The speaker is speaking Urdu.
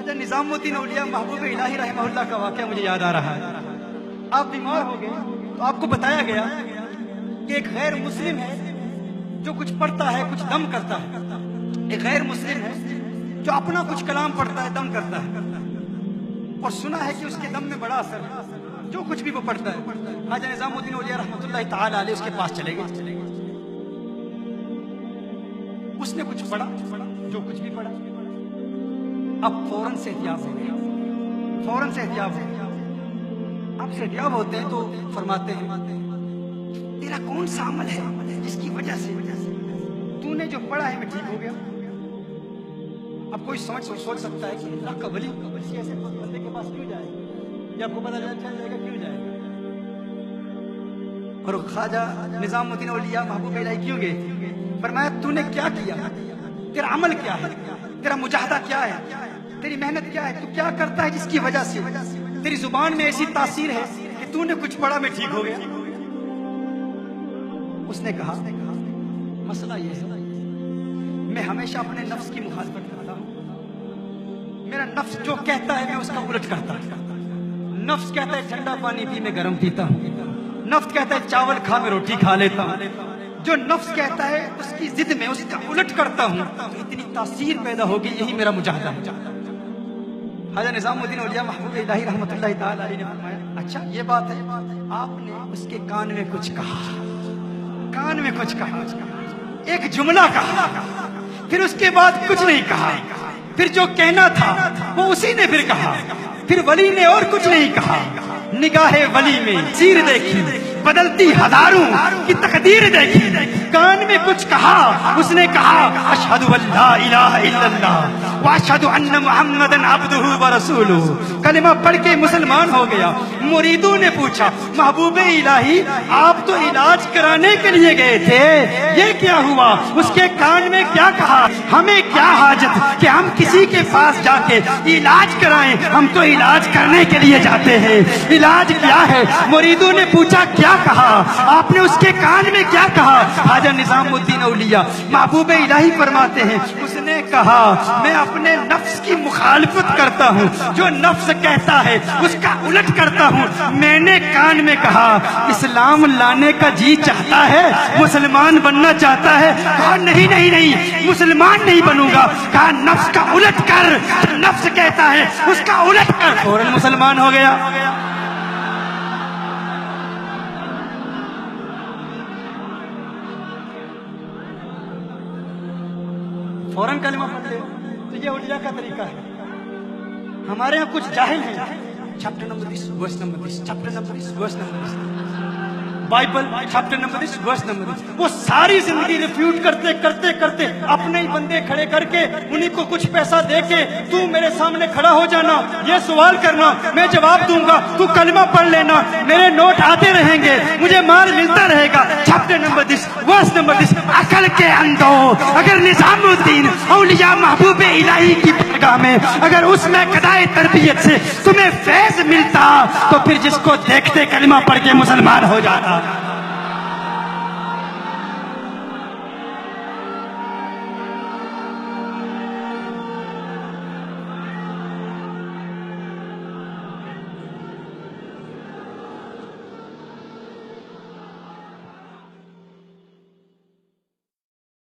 خواجہ نظام الدین اولیاء محبوب الہی رحمہ اللہ کا واقعہ مجھے یاد آ رہا ہے۔ آپ بیمار ہو گئے تو آپ کو بتایا گیا کہ ایک غیر مسلم ہے جو کچھ پڑھتا ہے، کچھ دم کرتا ہے۔ ایک غیر مسلم ہے جو اپنا کچھ کلام پڑھتا ہے، دم کرتا ہے، اور سنا ہے کہ اس کے دم میں بڑا اثر ہے جو کچھ بھی وہ پڑھتا ہے۔ خواجہ نظام الدین اولیاء رحمۃ اللہ تعالی علیہ اس کے پاس چلے گئے۔ اس نے کچھ پڑھا، جو کچھ بھی پڑھا، اب فوراً سے احتیاط ہو گیا، فوراً سے احتیاط ہو گیا۔ آپ سے احتیاط ہوتے ہیں تو فرماتے ہیں تیرا کون سا عمل ہے جس کی وجہ سے تو نے جو پڑھا ہے میں ٹھیک ہو گیا؟ اب کوئی سوچ سکتا ہے کہ اللہ کا ولی کسی ایسے بندے کے پاس کیوں جائے گا، یا آپ کو پتہ چل جائے گا کیوں جائے گا؟ اور خواجہ نظام الدین اولیاء محبوب الہی کیوں گئے؟ فرمایا تو نے کیا کیا، تیرا عمل کیا ہے، تیرا مجاہدہ کیا ہے، تیری محنت کیا ہے، تو کیا کرتا ہے جس کی وجہ سے تیری زبان میں ایسی تاثیر ہے کہ تو نے کچھ پڑھا میں ٹھیک ہو گیا؟ اس نے کہا مسئلہ یہ ہے میں ہمیشہ اپنے نفس کی مخالفت کرتا ہوں۔ میرا نفس جو کہتا ہے میں اس کا الٹ کرتا ہوں۔ نفس کہتا ہے ٹھنڈا پانی پی میں گرم پیتا ہوں، نفس کہتا ہے چاول کھا میں روٹی کھا لیتا ہوں۔ جو نفس کہتا ہے اس کی ضد میں اس کا الٹ کرتا ہوں، اتنی تاثیر پیدا ہوگی، یہی میرا مجاہدہ ہے۔ خواجہ نظام الدین اولیاء محبوب الہی رحمۃ اللہ تعالی علیہ نے فرمایا اچھا یہ بات ہے، آپ نے اس کے کان میں کچھ کہا، کان میں کچھ کہا، ایک جملہ کہا، پھر اس کے بعد کچھ نہیں کہا، پھر جو کہنا تھا وہ اسی نے پھر کہا، پھر ولی نے اور کچھ نہیں کہا۔ نگاہ ولی میں سیر دیکھی، بدلتی ہزاروں کی تقدیر دیکھی، کان میں کچھ کہا، اس نے کہا اشہد ان لا الہ الا اللہ واشہد ان محمدا عبدہ ورسولہ، کلمہ پڑھ کے مسلمان ہو گیا۔ مریدوں نے پوچھا محبوب الہی آپ تو علاج کرانے کے لیے گئے تھے، یہ کیا ہوا؟ اس کے کان میں کیا کہا؟ ہمیں کیا حاجت کہ ہم کسی کے پاس جا کے علاج کرائیں، ہم تو علاج کرنے کے لیے جاتے ہیں۔ علاج کیا ہے؟ مریدوں نے پوچھا کیا کہا؟ آپ نے اس کے کان میں کیا کہا؟ خواجہ نظام الدین اولیاء محبوب الہی فرماتے ہیں اس نے کہا میں اپنے نفس کی مخالفت کرتا ہوں، جو نفس کہتا ہے اس کا الٹ کرتا ہوں۔ میں نے کان میں کہا اسلام لانے کا جی چاہتا ہے، مسلمان بننا چاہتا ہے؟ کہا نہیں نہیں نہیں مسلمان نہیں بنوں گا۔ کہا نفس کا الٹ کر، نفس کہتا ہے اس کا الٹ کر، فوراً مسلمان ہو گیا۔ فوراً کلمہ پڑھتے تو یہ اولیاء کا طریقہ ہے۔ ہمارے ہاں کچھ جاہل ہیں، chapter number 10 verse number 10، chapter number 10 verse number 10، Bible chapter number 10 verse number 10، وہ ساری زندگی ریفیوٹ کرتے کرتے کرتے اپنے ہی بندے کھڑے کر کے انہی کو کچھ پیسہ دے کے تو میرے سامنے کھڑا ہو جانا، یہ سوال کرنا، میں جواب دوں گا، تو کلمہ پڑھ لینا، میرے نوٹ آتے رہیں گے، مجھے مال ملتا رہے گا۔ چیپٹر نمبر 10 ورس نمبر 10، عقل کے اندھو اگر نظام الدین اولیاء محبوب الہی کی بارگاہ میں اگر اس میں قضائے تربیت سے تمہیں فیض ملتا تو پھر جس کو دیکھتے کلمہ پڑھ کے مسلمان ہو جاتا۔